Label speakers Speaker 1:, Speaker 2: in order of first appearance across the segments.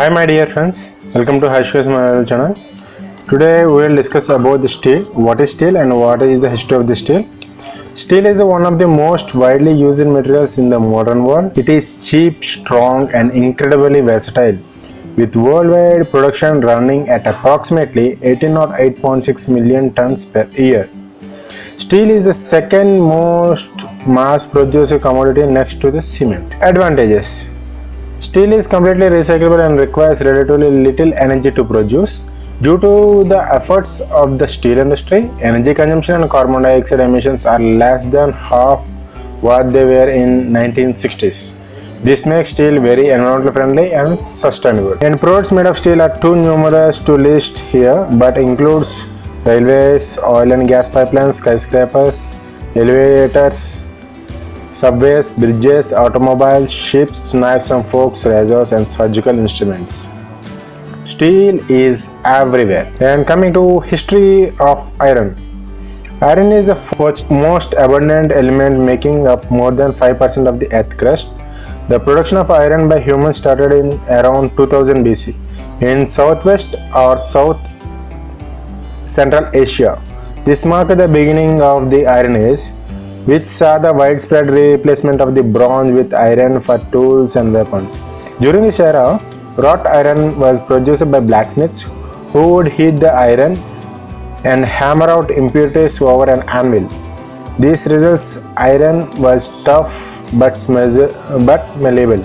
Speaker 1: Hi my dear friends, welcome to Harsh's channel. Today we will discuss about the steel. What is steel and what is the history of the steel? Steel is one of the most widely used materials in the modern world. It is cheap, strong and incredibly versatile, with worldwide production running at approximately 1808.6 million tons per year. Steel is the second most mass-produced commodity next to the cement. Advantages: steel is completely recyclable and requires relatively little energy to produce. Due to the efforts of the steel industry, energy consumption and carbon dioxide emissions are less than half what they were in 1960s. This makes steel very environmentally friendly and sustainable. And products made of steel are too numerous to list here, but includes railways, oil and gas pipelines, skyscrapers, elevators, subways, bridges, automobiles, ships, knives and forks, razors and surgical instruments. Steel is everywhere. And coming to history of iron. Iron is the first most abundant element, making up more than 5% of the earth crust. The production of iron by humans started in around 2000 BC in southwest or south Central Asia. This marked the beginning of the Iron Age, which saw the widespread replacement of the bronze with iron for tools and weapons. During this era, wrought iron was produced by blacksmiths who would heat the iron and hammer out impurities over an anvil. This results iron was tough but malleable.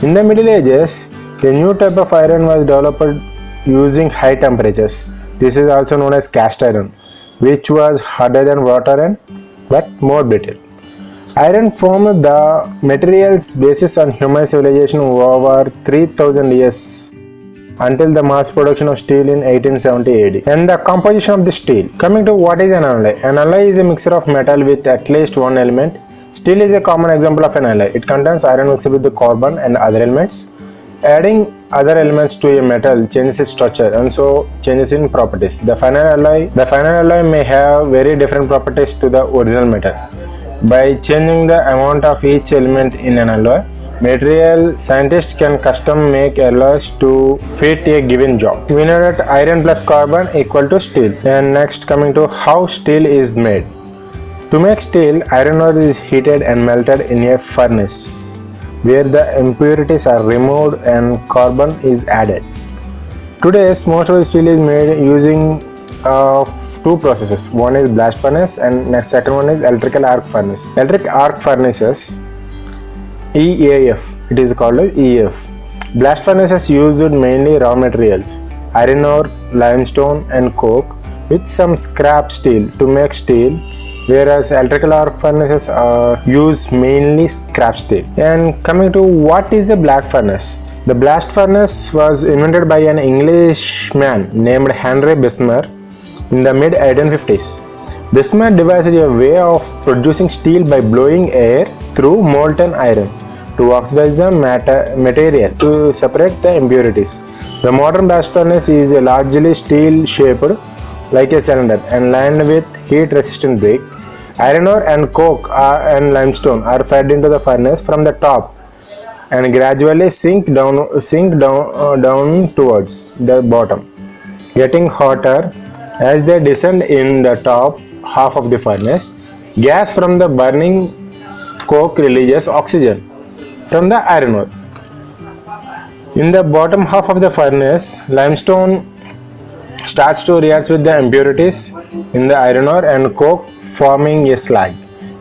Speaker 1: In the Middle Ages, a new type of iron was developed using high temperatures. This is also known as cast iron, which was harder than wrought iron but more brittle. Iron formed the material's basis on human civilization over 3000 years until the mass production of steel in 1870 AD. And the composition of the steel. Coming to what is an alloy. An alloy is a mixture of metal with at least one element. Steel is a common example of an alloy. It contains iron mixed with the carbon and other elements. Adding other elements to a metal changes its structure and so changes in properties. The final alloy may have very different properties to the original metal. By changing the amount of each element in an alloy, material scientists can custom make alloys to fit a given job. We know that iron plus carbon equal to steel. And next, coming to how steel is made. To make steel, iron ore is heated and melted in a furnace, where the impurities are removed and carbon is added. Today, most of the steel is made using two processes. One is blast furnace and the second one is electrical arc furnace. Electric arc furnaces, EAF, it is called as EAF. Blast furnaces used mainly raw materials, iron ore, limestone and coke with some scrap steel to make steel, whereas electrical arc furnaces use mainly scrap steel. And coming to what is a blast furnace. The blast furnace was invented by an Englishman named Henry Bessemer in the mid 1850s. Bessemer devised a way of producing steel by blowing air through molten iron to oxidize the material to separate the impurities. The modern blast furnace is a largely steel shaped like a cylinder and lined with heat resistant brick. Iron ore and coke and limestone are fed into the furnace from the top and gradually sink down towards the bottom, getting hotter as they descend. In the top half of the furnace, gas from the burning coke releases oxygen from the iron ore. In the bottom half of the furnace, limestone starts to react with the impurities in the iron ore and coke, forming a slag.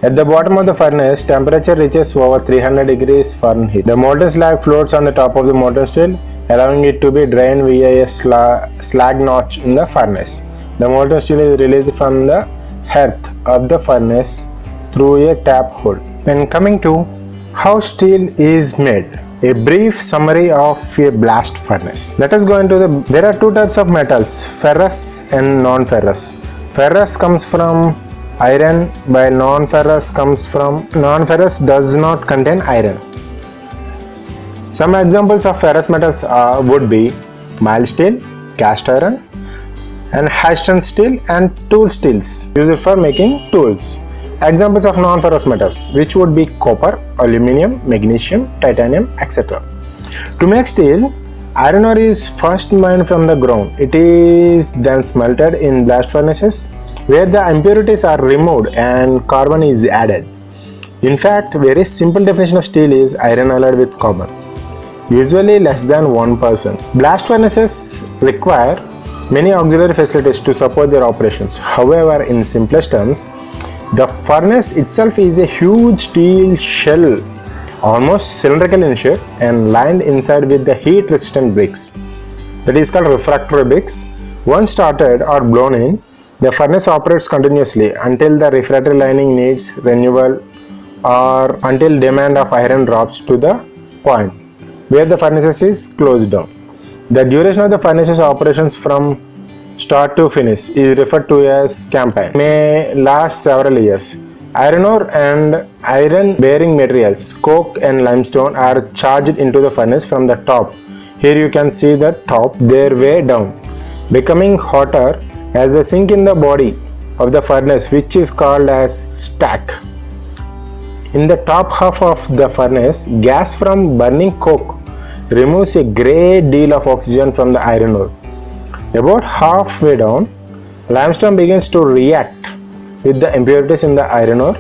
Speaker 1: At the bottom of the furnace, temperature reaches over 300 degrees Fahrenheit. The molten slag floats on the top of the molten steel, allowing it to be drained via a slag notch in the furnace. The molten steel is released from the hearth of the furnace through a tap hole. And coming to how steel is made. A brief summary of a blast furnace. Let us go into there are two types of metals, ferrous and non-ferrous. Ferrous comes from iron while non-ferrous does not contain iron. Some examples of ferrous metals would be mild steel, cast iron and high-strength steel and tool steels used for making tools. Examples of non-ferrous metals, which would be copper, aluminum, magnesium, titanium, etc. To make steel, Iron ore is first mined from the ground. It is then smelted in blast furnaces where the impurities are removed and carbon is added. In fact, very simple definition of steel is iron alloyed with carbon, usually less than 1%. Blast furnaces require many auxiliary facilities to support their operations. However, in simplest terms, the furnace itself is a huge steel shell, almost cylindrical in shape and lined inside with the heat resistant bricks. That is called refractory bricks. Once started or blown in, the furnace operates continuously until the refractory lining needs renewal or until demand of iron drops to the point where the furnace is closed down. The duration of the furnace's operations from start to finish is referred to as campaign. May last several years. Iron ore and iron bearing materials, coke and limestone, are charged into the furnace from the top. Here you can see the top their way down, becoming hotter as they sink in the body of the furnace, which is called as stack. In the top half of the furnace, gas from burning coke removes a great deal of oxygen from the iron ore. About halfway down, limestone begins to react with the impurities in the iron ore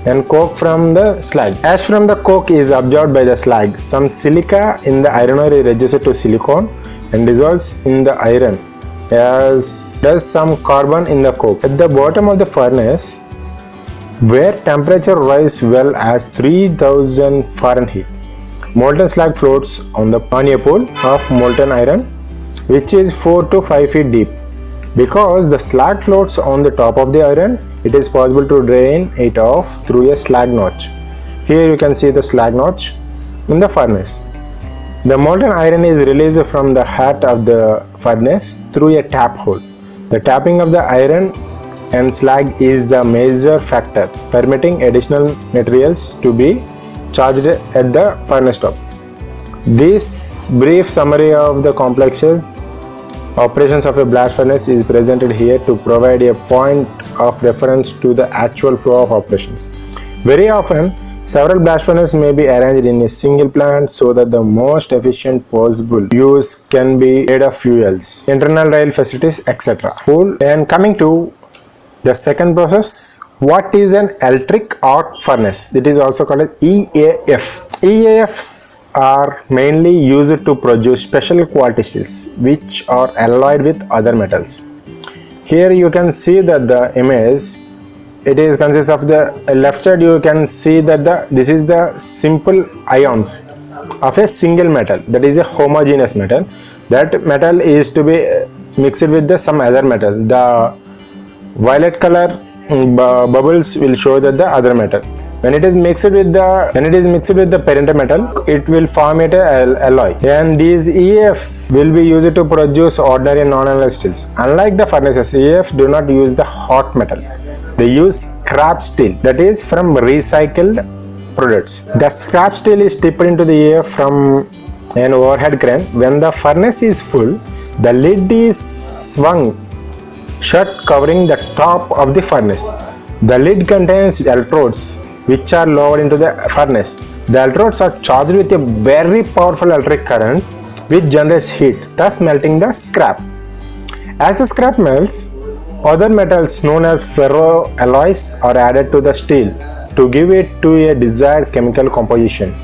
Speaker 1: and coke from the slag. Ash from the coke is absorbed by the slag. Some silica in the iron ore is reduced to silicon and dissolves in the iron, as does some carbon in the coke. At the bottom of the furnace, where temperature rises well as 3000 Fahrenheit, molten slag floats on a pool of molten iron, which is 4 to 5 feet deep. Because the slag floats on the top of the iron, it is possible to drain it off through a slag notch. Here you can see the slag notch in the furnace. The molten iron is released from the heart of the furnace through a tap hole. The tapping of the iron and slag is the major factor permitting additional materials to be charged at the furnace top. This brief summary of the complex operations of a blast furnace is presented here to provide a point of reference to the actual flow of operations. Very often, several blast furnaces may be arranged in a single plant so that the most efficient possible use can be made of fuels, internal rail facilities, etc. And coming to the second process, what is an electric arc furnace? It is also called as EAF. EAFs are mainly used to produce special quality steels which are alloyed with other metals. Here you can see that the image, it is consists of the left side. You can see that this is the simple ions of a single metal, that is a homogeneous metal. That metal is to be mixed with some other metal. The violet color bubbles will show that the other metal. When it is mixed with the parent metal, it will form an alloy, and these EAFs will be used to produce ordinary non-alloy steels. Unlike the furnaces, EAFs do not use the hot metal. They use scrap steel, that is from recycled products. The scrap steel is tipped into the EAF from an overhead crane. When the furnace is full, the lid is swung shut, covering the top of the furnace. The lid contains electrodes which are lowered into the furnace. The electrodes are charged with a very powerful electric current which generates heat, thus melting the scrap. As the scrap melts, other metals known as ferroalloys are added to the steel to give it to a desired chemical composition.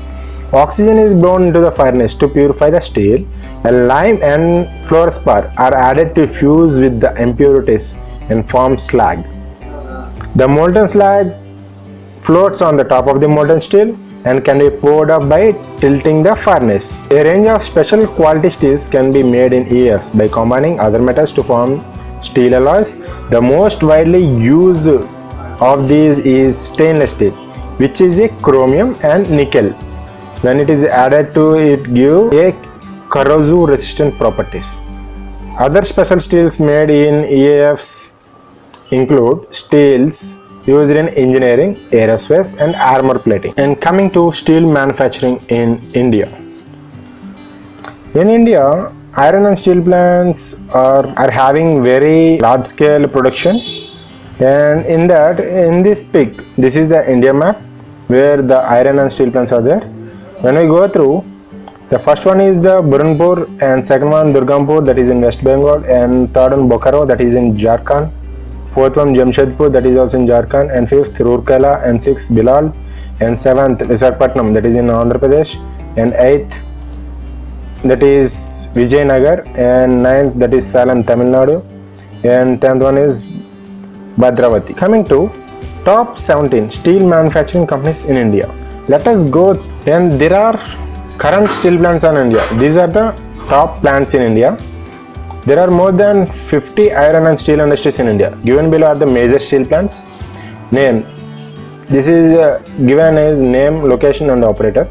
Speaker 1: Oxygen is blown into the furnace to purify the steel, and lime and fluorspar are added to fuse with the impurities and form slag. The molten slag floats on the top of the molten steel and can be poured up by tilting the furnace. A range of special quality steels can be made in EAFs by combining other metals to form steel alloys. The most widely used of these is stainless steel, which is a chromium and nickel. When it is added to it, give a corrosive resistant properties. Other special steels made in EAFs include steels used in engineering, aerospace and armor plating. And coming to steel manufacturing in India. In India, iron and steel plants are having very large scale production, and in this pic, this is the India map where the iron and steel plants are there. When we go through, The first one is the Burhanpur, and second one Durgampur, that is in West Bengal, and third one Bokaro, that is in Jharkhand. Fourth one Jamshedpur, that is also in Jharkhand, and fifth Rourkela, and sixth Bilal, and seventh Visakhapatnam, that is in Andhra Pradesh, and eighth that is Vijayanagar, and ninth that is Salem, Tamil Nadu, and 10th one is Bhadravati. Coming to top 17 steel manufacturing companies in India. Let us go, and there are current steel plants in India. These are the top plants in India. There are more than 50 iron and steel industries in India. Given below are the major steel plants. Name. This is given as name, location and the operator.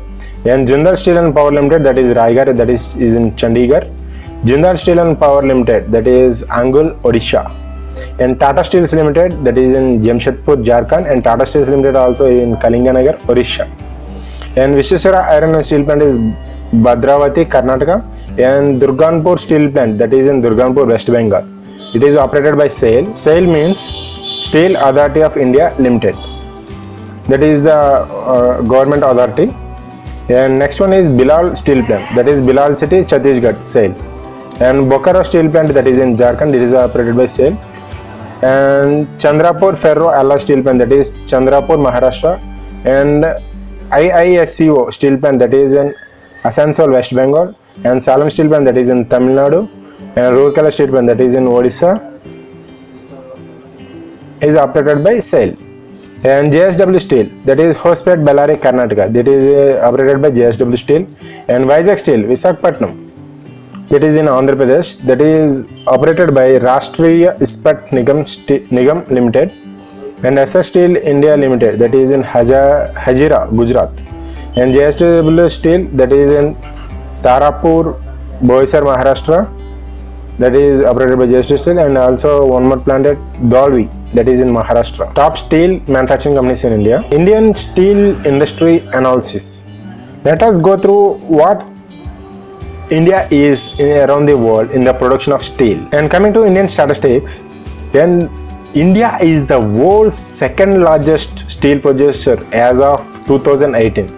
Speaker 1: And Jindal Steel and Power Limited, that is Raigarh, that is in Chandigarh. Jindal Steel and Power Limited, that is Angul, Odisha. And Tata Steels Limited, that is in Jamshedpur, Jharkhand, and Tata Steels Limited also in Kalinganagar, Odisha. And Visvesvara Iron and Steel Plant is Bhadravati, Karnataka. And Durganpur Steel Plant, that is in Durganpur, West Bengal. It is operated by SAIL. SAIL means Steel Authority of India Limited. That is the government authority. And next one is Bilal Steel Plant, that is Bilal City, Chhattisgarh, SAIL. And Bokaro Steel Plant, that is in Jharkhand, it is operated by SAIL. And Chandrapur Ferro Alloy Steel Plant, that is Chandrapur, Maharashtra. And IISCO Steel Plant, that is in Asansol, West Bengal. And Salem Steel Plant, that is in Tamil Nadu. And Rourkela Steel Plant, that is in Odisha, is operated by SAIL. And JSW Steel, that is Hospet, Bellary, Karnataka, that is operated by JSW Steel. And Vizag Steel, Visakhapatnam, that is in Andhra Pradesh, that is operated by Rashtriya Ispat Nigam Limited. And SS Steel India Limited, that is in Hazira, Gujarat. And JSW Steel, that is in Tarapur, Boisar, Maharashtra, that is operated by JSW Steel. And also one more plant at Dolvi, that is in Maharashtra. Top steel manufacturing companies in India. Indian steel industry analysis. Let us go through what India is around the world in the production of steel. And coming to Indian statistics, then India is the world's second largest steel producer as of 2018.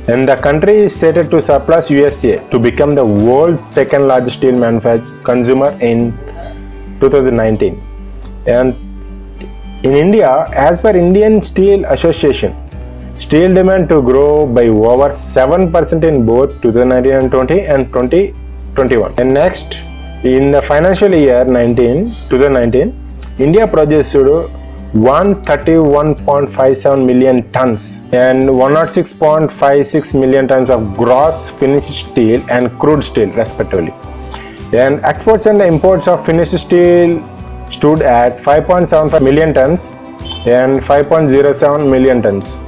Speaker 1: And the country is stated to surpass USA to become the world's second largest steel consumer in 2019. And in India, as per Indian Steel Association, steel demand to grow by over 7% in both 2019 and 20 and 2021. And next, in the financial year 2019, India produced 131.57 million tons and 106.56 million tons of gross finished steel and crude steel respectively. And exports and imports of finished steel stood at 5.75 million tons and 5.07 million tons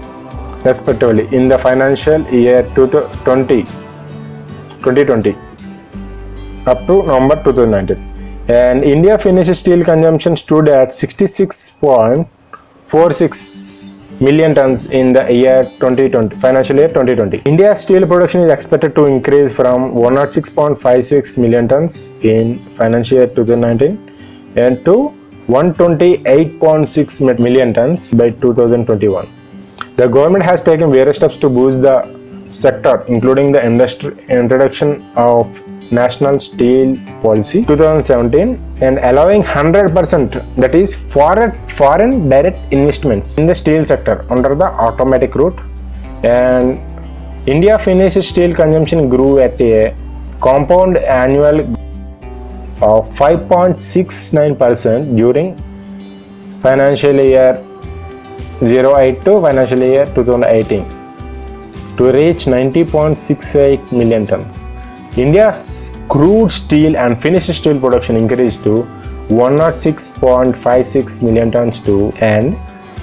Speaker 1: respectively in the financial year 2020 up to November 2019. And India finished steel consumption stood at 66.46 million tons in the year 2020, financial year 2020. India's steel production is expected to increase from 106.56 million tons in financial year 2019 and to 128.6 million tons by 2021. The government has taken various steps to boost the sector, including the introduction of National Steel Policy 2017 and allowing 100%, that is foreign direct investments in the steel sector under the automatic route. And India finished steel consumption grew at a compound annual of 5.69% during financial year 08 to financial year 2018 to reach 90.68 million tons. India's crude steel and finished steel production increased to 106.56 million tons to and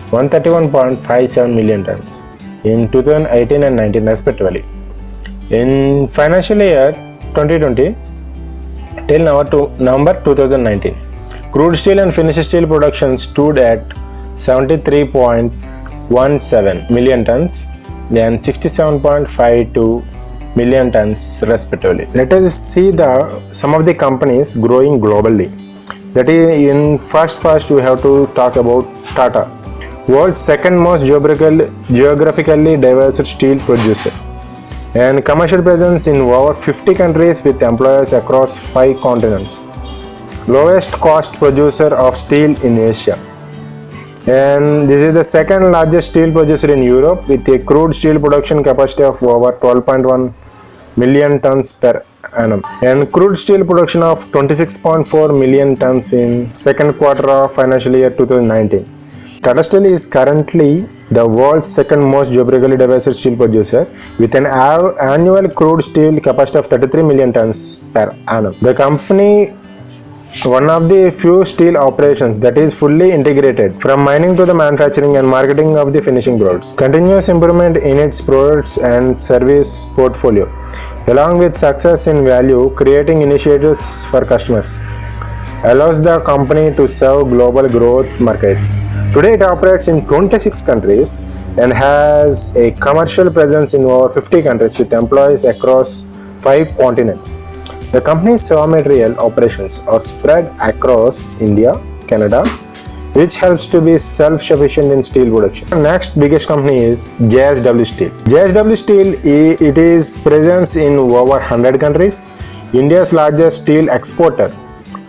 Speaker 1: 131.57 million tons in 2018 and 19 respectively. In financial year 2020 till November 2019, crude steel and finished steel production stood at 73.17 million tons and 67.52 million tons respectively. Let us see some of the companies growing globally. That is, in first we have to talk about Tata, world's second most geographically diverse steel producer. and commercial presence in over 50 countries with employees across 5 continents. Lowest cost producer of steel in Asia. And this is the second largest steel producer in Europe with a crude steel production capacity of over 12.1 million tons per annum and crude steel production of 26.4 million tons in second quarter of financial year 2019. Tata Steel is currently the world's second most geographically diverse steel producer with an annual crude steel capacity of 33 million tons per annum. The company one of the few steel operations that is fully integrated from mining to the manufacturing and marketing of the finishing products. Continuous improvement in its products and service portfolio, along with success in value creating initiatives for customers, allows the company to serve global growth markets. Today it operates in 26 countries and has a commercial presence in over 50 countries with employees across 5 continents. The company's raw material operations are spread across India, Canada, which helps to be self-sufficient in steel production. The next biggest company is JSW Steel. JSW Steel, it is presence in over 100 countries, India's largest steel exporter,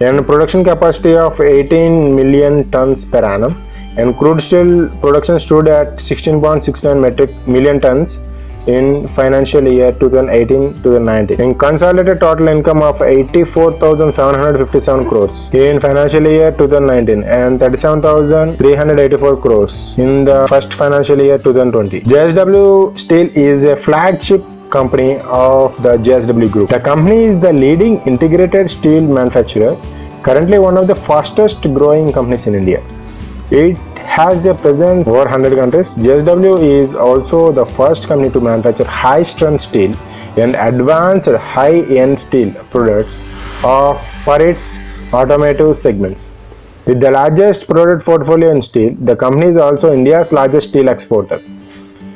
Speaker 1: and production capacity of 18 million tons per annum, and crude steel production stood at 16.69 million tons in financial year 2018-2019 and consolidated total income of 84,757 crores in financial year 2019 and 37,384 crores in the first financial year 2020. JSW Steel is a flagship company of the JSW Group. The company is the leading integrated steel manufacturer, currently one of the fastest growing companies in India. It has a presence in over 100 countries. JSW is also the first company to manufacture high-strength steel and advanced high-end steel products for its automotive segments. With the largest product portfolio in steel, the company is also India's largest steel exporter,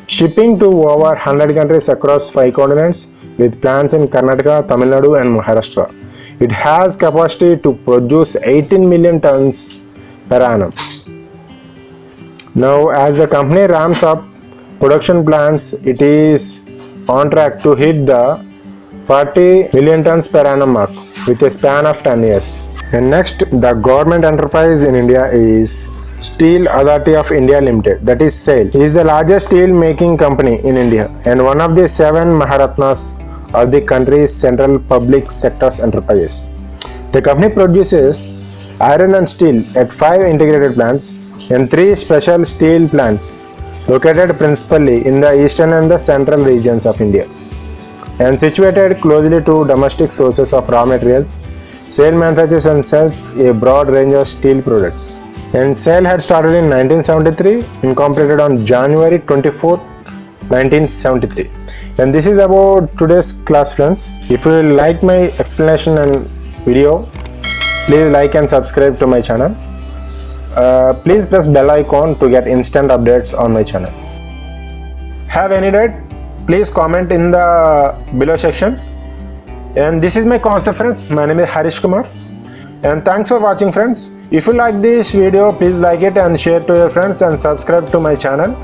Speaker 1: shipping to over 100 countries across 5 continents with plants in Karnataka, Tamil Nadu and Maharashtra. It has capacity to produce 18 million tons per annum. Now, as the company ramps up production plants, it is on track to hit the 40 million tons per annum mark with a span of 10 years. And next, the government enterprise in India is Steel Authority of India Limited, that is SAIL. It is the largest steel making company in India and one of the 7 Maharatnas of the country's central public sector's enterprises. The company produces iron and steel at 5 integrated plants and 3 special steel plants located principally in the eastern and the central regions of India and situated closely to domestic sources of raw materials. SAIL manufactures and sells a broad range of steel products. And SAIL had started in 1973, incorporated on January 24, 1973. And this is about today's class, friends. If you like my explanation and video, please like and subscribe to my channel. Please press bell icon to get instant updates on my channel. Have any doubt? Please comment in the below section. And this is my concept, friends. My name is Harish Kumar. And thanks for watching, friends. If you like this video, please like it and share to your friends and subscribe to my channel.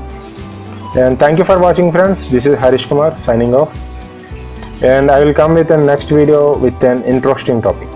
Speaker 1: And thank you for watching, friends. This is Harish Kumar signing off. And I will come with a next video with an interesting topic.